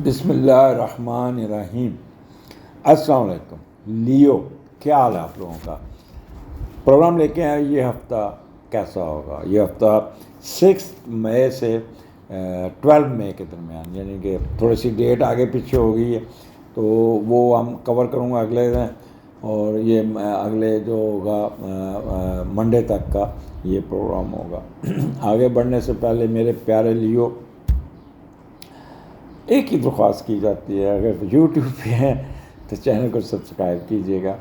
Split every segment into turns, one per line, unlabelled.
بسم اللہ الرحمن الرحیم۔ السلام علیکم لیو، کیا حال ہے آپ لوگوں کا؟ پروگرام لے کے آئے یہ ہفتہ کیسا ہوگا؟ یہ ہفتہ 6 مئی سے 12 مئی کے درمیان، یعنی کہ تھوڑی سی ڈیٹ آگے پیچھے ہو گئی ہے، تو وہ ہم کور کروں گا اگلے دن، اور یہ اگلے جو ہوگا منڈے تک کا یہ پروگرام ہوگا۔ آگے بڑھنے سے پہلے میرے پیارے لیو، ایک ہی درخواست کی جاتی ہے، اگر یوٹیوب پہ ہیں تو چینل کو سبسکرائب کیجیے گا،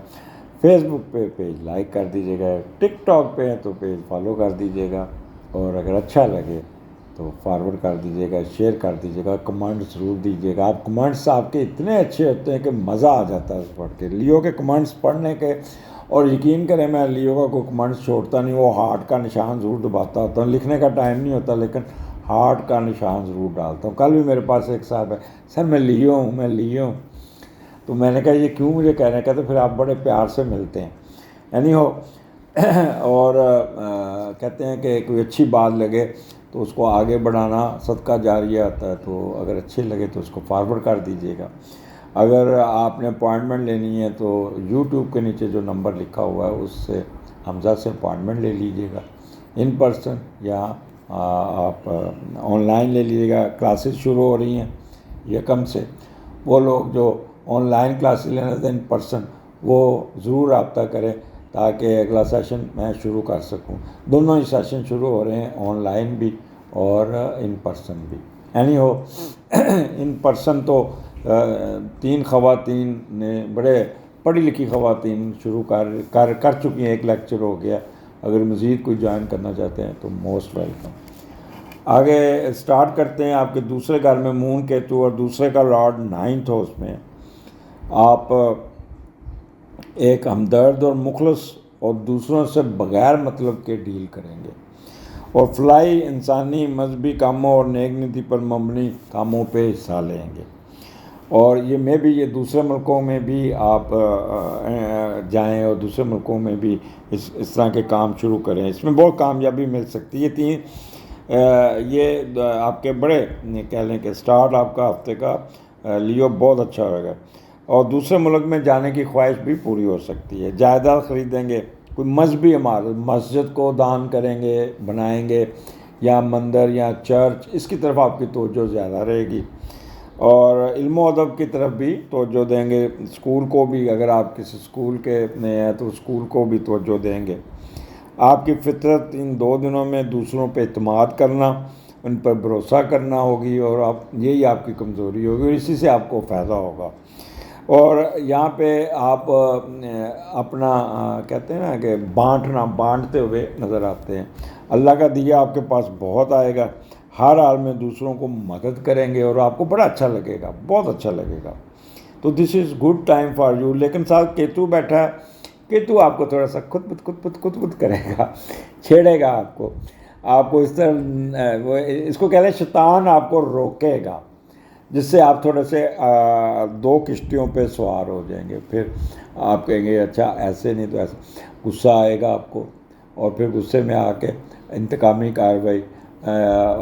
فیس بک پہ پیج لائک کر دیجیے گا، ٹک ٹاک پہ ہیں تو پیج فالو کر دیجیے گا، اور اگر اچھا لگے تو فارورڈ کر دیجیے گا، شیئر کر دیجیے گا، کمنٹ ضرور دیجیے گا۔ آپ کمنٹس آپ کے اتنے اچھے ہوتے ہیں کہ مزہ آ جاتا ہے پڑھ کے، لیو کے کمنٹس پڑھنے کے۔ اور یقین کریں میں لیو کا کوئی کمنٹس چھوڑتا نہیں، وہ ہارٹ کا نشان ضرور دباتا ہوتا ہوں، لکھنے کا ٹائم نہیں ہوتا لیکن ہارٹ کا نشان ضرور ڈالتا ہوں۔ کل بھی میرے پاس ایک صاحب ہے، سر میں لیو ہوں، تو میں نے کہا یہ کیوں مجھے کہہ رہے ہیں؟ کہتے پھر آپ بڑے پیار سے ملتے ہیں، یعنی ہو اور کہتے ہیں کہ کوئی اچھی بات لگے تو اس کو آگے بڑھانا صدقہ جاریہ آتا ہے، تو اگر اچھے لگے تو اس کو فارورڈ کر دیجیے گا۔ اگر آپ نے اپوائنٹمنٹ لینی ہے تو یوٹیوب کے نیچے جو نمبر لکھا ہوا ہے اس سے حمزہ سے اپوائنٹمنٹ لے لیجیے گا، ان پرسن یا آپ آن لائن لے لیجیے گا۔ کلاسز شروع ہو رہی ہیں یکم سے، وہ لوگ جو آن لائن کلاسز لینا تھے ان پرسن، وہ ضرور رابطہ کریں تاکہ اگلا سیشن میں شروع کر سکوں۔ دونوں ہی سیشن شروع ہو رہے ہیں، آن لائن بھی اور ان پرسن بھی، یعنی ہو ان پرسن تو 3 خواتین نے، بڑے پڑھی لکھی خواتین شروع کر چکی ہیں، ایک لیکچر ہو گیا، اگر مزید کوئی جوائن کرنا چاہتے ہیں تو موسٹ ویلکم۔ آگے سٹارٹ کرتے ہیں۔ آپ کے دوسرے گھر میں مون کیتو اور دوسرے کا لارڈ 9th ہاؤس میں، آپ ایک ہمدرد اور مخلص اور دوسروں سے بغیر مطلب کے ڈیل کریں گے، اور فلاحی انسانی مذہبی کاموں اور نیک نیتی پر مبنی کاموں پہ حصہ لیں گے، اور یہ دوسرے ملکوں میں بھی آپ جائیں اور دوسرے ملکوں میں بھی اس طرح کے کام شروع کریں، اس میں بہت کامیابی مل سکتی ہے۔ یہ آپ کے بڑے کہہ لیں کہ سٹارٹ آپ کا ہفتے کا لیو بہت اچھا ہوگا، اور دوسرے ملک میں جانے کی خواہش بھی پوری ہو سکتی ہے۔ جائیداد خریدیں گے، کوئی مذہبی عمارت، مسجد کو دان کریں گے، بنائیں گے، یا مندر یا چرچ، اس کی طرف آپ کی توجہ زیادہ رہے گی، اور علم و ادب کی طرف بھی توجہ دیں گے۔ اسکول کو بھی، اگر آپ کسی اسکول کے میں ہیں تو اسکول کو بھی توجہ دیں گے۔ آپ کی فطرت ان 2 دنوں میں دوسروں پہ اعتماد کرنا، ان پر بھروسہ کرنا ہوگی، اور یہی آپ کی کمزوری ہوگی، اور اسی سے آپ کو فائدہ ہوگا۔ اور یہاں پہ آپ اپنا کہتے ہیں نا کہ بانٹتے ہوئے نظر آتے ہیں۔ اللہ کا دیا آپ کے پاس بہت آئے گا، ہر حال میں دوسروں کو مدد کریں گے، اور آپ کو بڑا اچھا لگے گا، بہت اچھا لگے گا، تو this is good time for you. لیکن ساتھ کیتو بیٹھا ہے، کیتو آپ کو تھوڑا سا خود کرے گا، چھیڑے گا آپ کو اس طرح، اس کو کہتے ہیں شیطان آپ کو روکے گا، جس سے آپ تھوڑے سے 2 کشتیوں پہ سوار ہو جائیں گے۔ پھر آپ کہیں گے اچھا ایسے نہیں تو ایسے، غصہ آئے گا آپ کو، اور پھر غصے میں آ کے انتقامی کارروائی،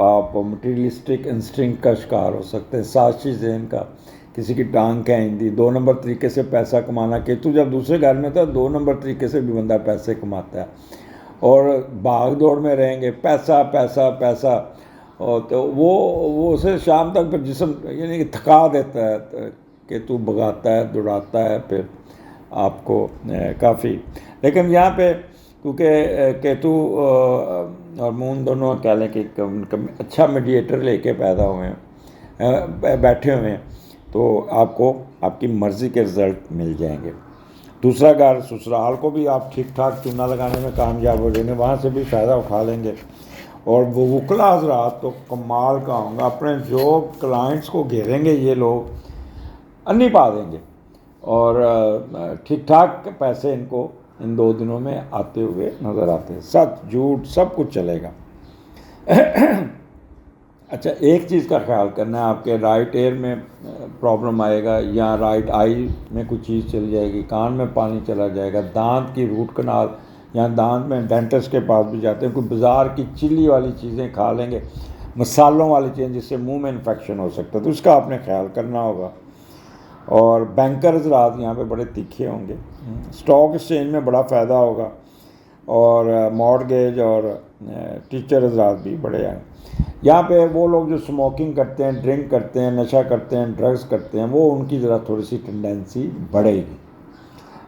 آپ مٹیریلسٹک انسٹنکٹ کا شکار ہو سکتے ہیں، سازشی ذہن کا، کسی کی ٹانگ کھینچ دی، 2 نمبر طریقے سے پیسہ کمانا۔ کیتو جب دوسرے گھر میں تھا، 2 نمبر طریقے سے بھی بندہ پیسے کماتا ہے، اور بھاگ دوڑ میں رہیں گے، پیسہ پیسہ پیسہ، اور تو وہ اسے شام تک پھر جسم یعنی کہ تھکا دیتا ہے، کیتو بھگاتا ہے، دوڑاتا ہے پھر آپ کو کافی۔ لیکن یہاں پہ کیونکہ کیتو اور مون دونوں کہہ لیں کہ اچھا میڈیٹر لے کے پیدا ہوئے ہیں، بیٹھے ہوئے ہیں، تو آپ کو آپ کی مرضی کے رزلٹ مل جائیں گے۔ دوسرا گھر سسرال کو بھی آپ ٹھیک ٹھاک چونا لگانے میں کامیاب ہو جائیں گے، وہاں سے بھی فائدہ اٹھا لیں گے، اور وہ وکلا حضرات تو کمال کا ہوں گا، اپنے جو کلائنٹس کو گھیریں گے یہ لوگ انی پا دیں گے، اور ٹھیک ٹھاک پیسے ان کو ان 2 دنوں میں آتے ہوئے نظر آتے ہیں۔ سچ جھوٹ سب کچھ چلے گا۔ اچھا، ایک چیز کا خیال کرنا ہے، آپ کے رائٹ ایئر میں پرابلم آئے گا، یا رائٹ آئی میں کوئی چیز چل جائے گی، کان میں پانی چلا جائے گا، دانت کی روٹ کنال، یا دانت میں ڈینٹسٹ کے پاس بھی جاتے ہیں، کوئی بازار کی چلی والی چیزیں کھا لیں گے، مصالحوں والی چیز جس سے منہ میں انفیکشن ہو سکتا ہے، تو اس کا آپ نے خیال کرنا ہوگا۔ اور بینکر حضرات یہاں پہ بڑے تیکھے ہوں گے، اسٹاک ایکسچینج میں بڑا فائدہ ہوگا، اور مارگیج اور ٹیچر حضرات بھی بڑے ہیں یہاں پہ۔ وہ لوگ جو اسموکنگ کرتے ہیں، ڈرنک کرتے ہیں، نشہ کرتے ہیں، ڈرگس کرتے ہیں، وہ ان کی ذرا تھوڑی سی ٹینڈنسی بڑھے گی۔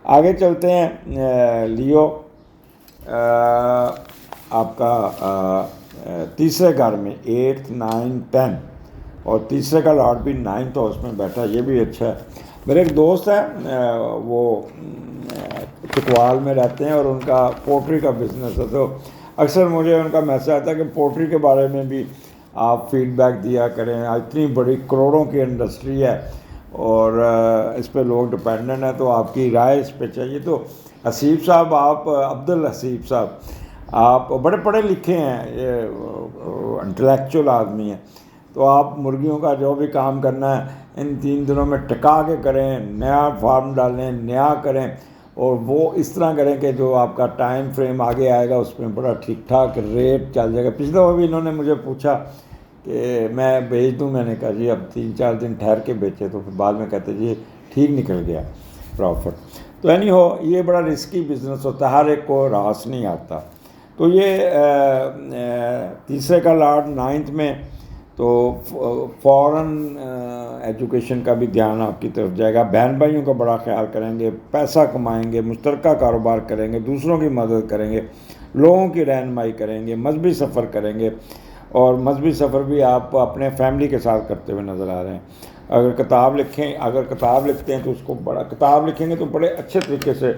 آگے چلتے ہیں لیو، آپ کا تیسرے گھر میں 8th 9 10، اور تیسرے کا لاٹ بھی 9th ہاؤس میں بیٹھا، یہ بھی اچھا ہے۔ میرے ایک دوست ہیں، وہ چکوال میں رہتے ہیں اور ان کا پوٹری کا بزنس ہے، تو اکثر مجھے ان کا میسج آتا ہے کہ پوٹری کے بارے میں بھی آپ فیڈ بیک دیا کریں، اتنی بڑی کروڑوں کی انڈسٹری ہے اور اس پہ لوگ ڈپینڈنٹ ہیں، تو آپ کی رائے اس پہ چاہیے۔ تو حسیب صاحب، آپ عبد الحسیب صاحب، آپ بڑے پڑھے لکھے ہیں، یہ انٹلیکچوئل آدمی ہیں، تو آپ مرغیوں کا جو بھی کام کرنا ہے ان 3 دنوں میں ٹکا کے کریں، نیا فارم ڈالیں، نیا کریں، اور وہ اس طرح کریں کہ جو آپ کا ٹائم فریم آگے آئے گا اس میں بڑا ٹھیک ٹھاک ریٹ چل جائے گا۔ پچھلے دفعہ بھی انہوں نے مجھے پوچھا کہ میں بیچ دوں، میں نے کہا جی اب 3-4 دن ٹھہر کے بیچے، تو پھر بعد میں کہتے جی ٹھیک نکل گیا پروفٹ۔ تو اینی ہو، یہ بڑا رسکی بزنس ہوتا ہے، ہر ایک کو راس نہیں آتا۔ تو یہ تیسرے کا لاٹ 9th میں، تو فورن ایجوکیشن کا بھی دھیان آپ کی طرف جائے گا، بہن بھائیوں کا بڑا خیال کریں گے، پیسہ کمائیں گے، مشترکہ کاروبار کریں گے، دوسروں کی مدد کریں گے، لوگوں کی رہنمائی کریں گے، مذہبی سفر کریں گے، اور مذہبی سفر بھی آپ اپنے فیملی کے ساتھ کرتے ہوئے نظر آ رہے ہیں۔ اگر کتاب لکھتے ہیں تو اس کو کتاب لکھیں گے تو بڑے اچھے طریقے سے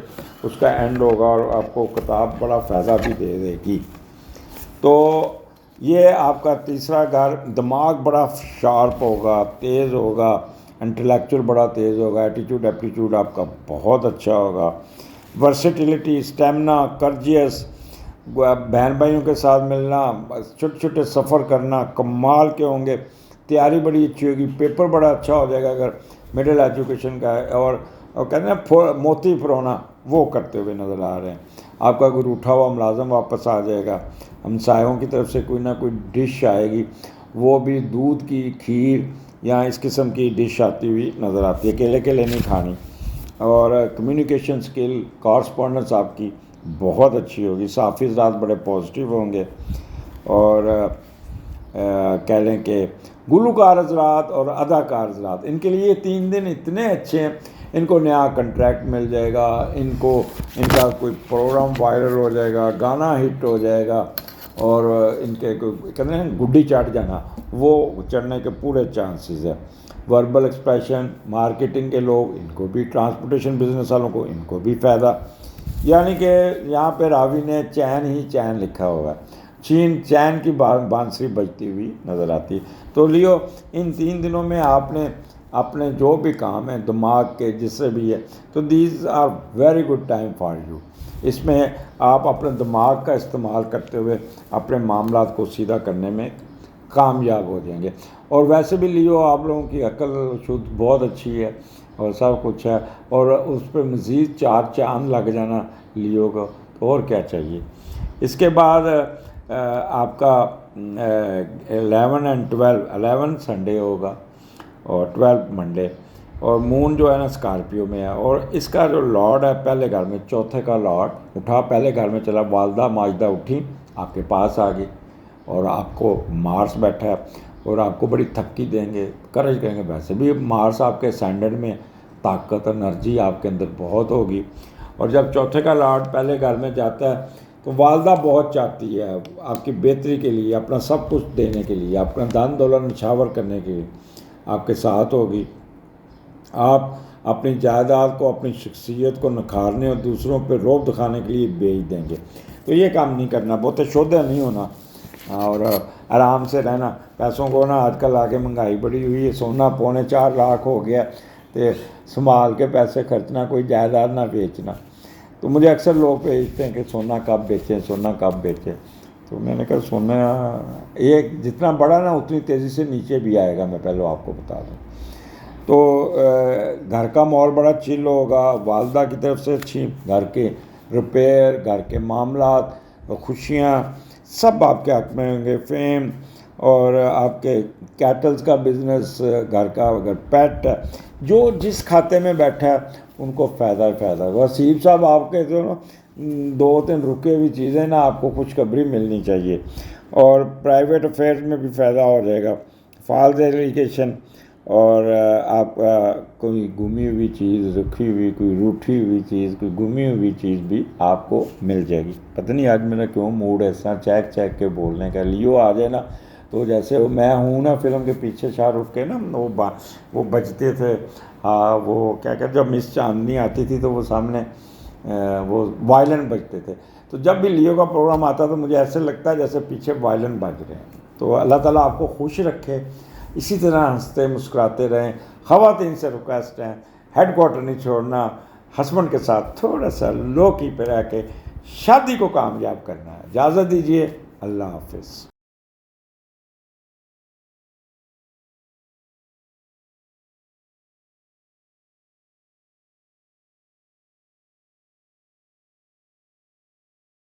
اس کا اینڈ ہوگا، اور آپ کو کتاب بڑا فائدہ بھی دے دے گی۔ تو یہ آپ کا تیسرا گھر، دماغ بڑا شارپ ہوگا، تیز ہوگا، انٹلیکچوئل بڑا تیز ہوگا، ایپٹیچیوڈ آپ کا بہت اچھا ہوگا، ورسٹیلٹی، اسٹیمنا، کرجیس، بہن بھائیوں کے ساتھ ملنا، چھوٹے چھوٹے سفر کرنا کمال کے ہوں گے، تیاری بڑی اچھی ہوگی، پیپر بڑا اچھا ہو جائے گا اگر مڈل ایجوکیشن کا ہے، اور کہتے ہیں موتی پرونا وہ کرتے ہوئے نظر آ رہے ہیں۔ آپ کا کوئی روٹھا ہوا ملازم واپس آ جائے گا، ہمسایوں کی طرف سے کوئی نہ کوئی ڈش آئے گی، وہ بھی دودھ کی کھیر یا اس قسم کی ڈش آتی ہوئی نظر آتی ہے، اکیلے اکیلے نہیں کھانی۔ اور کمیونیکیشن سکل، کارسپونڈنس آپ کی بہت اچھی ہوگی، صحافی حضرات بڑے پازیٹیو ہوں گے، اور کہہ لیں کہ گلوکار حضرات اور اداکار حضرات، ان کے لیے 3 دن اتنے اچھے ہیں، ان کو نیا کنٹریکٹ مل جائے گا، ان کا کوئی پروگرام وائرل ہو جائے گا، گانا ہٹ ہو جائے گا، اور ان کے کہتے ہیں گڈی چڑھ جانا، وہ چڑھنے کے پورے چانسز ہیں۔ وربل ایکسپریشن، مارکیٹنگ کے لوگ، ان کو بھی، ٹرانسپورٹیشن بزنس والوں کو ان کو بھی فائدہ، یعنی کہ یہاں پہ راوی نے چین ہی چین لکھا ہوا ہے، چین کی بانسری بجتی ہوئی نظر آتی ہے۔ تو لیو، ان 3 دنوں میں آپ نے اپنے جو بھی کام ہیں دماغ کے جس سے بھی ہے، تو these are very good time for you. اس میں آپ اپنے دماغ کا استعمال کرتے ہوئے اپنے معاملات کو سیدھا کرنے میں کامیاب ہو جائیں گے۔ اور ویسے بھی لیو، آپ لوگوں کی عقل شدھ بہت اچھی ہے اور سب کچھ ہے، اور اس پہ مزید 4 چاند لگ جانا لیو کو، تو اور کیا چاہیے۔ اس کے بعد آپ کا 11 اور 12، 11 سنڈے ہوگا اور 12 منڈے، اور مون جو ہے نا اسکارپیو میں ہے، اور اس کا جو لارڈ ہے پہلے گھر میں، چوتھے کا لارڈ اٹھا پہلے گھر میں چلا، والدہ ماجدہ اٹھی آپ کے پاس آ گئی، اور آپ کو مارس بیٹھا ہے اور آپ کو بڑی تھپکی دیں گے، کرج کریں گے۔ ویسے بھی مارس آپ کے سینڈر میں، طاقت انرجی آپ کے اندر بہت ہوگی، اور جب چوتھے کا لارڈ پہلے گھر میں جاتا ہے تو والدہ بہت چاہتی ہے آپ کی بہتری کے لیے، اپنا سب کچھ دینے کے لیے، اپنا دان دولت نچھاور کرنے کے لیے آپ کے ساتھ ہوگی۔ آپ اپنی جائیداد کو، اپنی شخصیت کو نکھارنے اور دوسروں پہ رعب دکھانے کے لیے بیچ دیں گے، تو یہ کام نہیں کرنا، بہت شودہ نہیں ہونا، اور آرام سے رہنا۔ پیسوں کو نا آج کل آگے مہنگائی بڑی ہوئی ہے، سونا 4.25 لاکھ ہو گیا، تو سنبھال کے پیسے خرچنا، کوئی جائیداد نہ بیچنا۔ تو مجھے اکثر لوگ بھیجتے ہیں کہ سونا کب بیچیں، سونا کب بیچیں، تو میں نے کہا سونا ایک جتنا بڑا نا اتنی تیزی سے نیچے بھی آئے گا، میں پہلے آپ کو بتا دوں۔ تو گھر کا ماحول بڑا چل ہوگا، والدہ کی طرف سے اچھی، گھر کے ریپیئر، گھر کے معاملات، خوشیاں سب آپ کے حق میں ہوں گے، فیم، اور آپ کے کیٹلز کا بزنس، گھر کا اگر پیٹ ہے، جو جس کھاتے میں بیٹھا ہے ان کو فائدہ ہی فائدہ ہے۔ وسیم صاحب آپ کے تو 2-3 رکے ہوئی چیزیں نا آپ کو خوشخبری ملنی چاہیے، اور پرائیویٹ افیئرز میں بھی فائدہ ہو جائے گا، فالز ایلیگیشن، اور آپ کوئی گمی ہوئی چیز، رکھی ہوئی کوئی روٹھی ہوئی چیز، کوئی گمی ہوئی چیز بھی آپ کو مل جائے گی۔ پتہ نہیں آج میرا کیوں موڈ ایسا چیک چیک کے بولنے کا، لیو آ جائے نا تو جیسے وہ میں ہوں نا فلم کے پیچھے شاہ رخ کے نا وہ بجتے تھے، ہاں وہ کیا کہتے، جب مس چاندنی آتی تھی تو وہ سامنے وہ وائلن بجتے تھے، تو جب بھی لیو کا پروگرام آتا تو مجھے ایسے لگتا ہے جیسے پیچھے وائلن بج رہے ہیں۔ تو اللہ تعالیٰ آپ کو خوش رکھے، اسی طرح ہنستے مسکراتے رہیں۔ خواتین سے ریکویسٹ ہے، ہیڈ کوارٹر نہیں چھوڑنا، ہسبینڈ کے ساتھ تھوڑا سا لو کی پہ رہ کے شادی کو کامیاب کرنا ہے۔ اجازت دیجیے، اللہ حافظ۔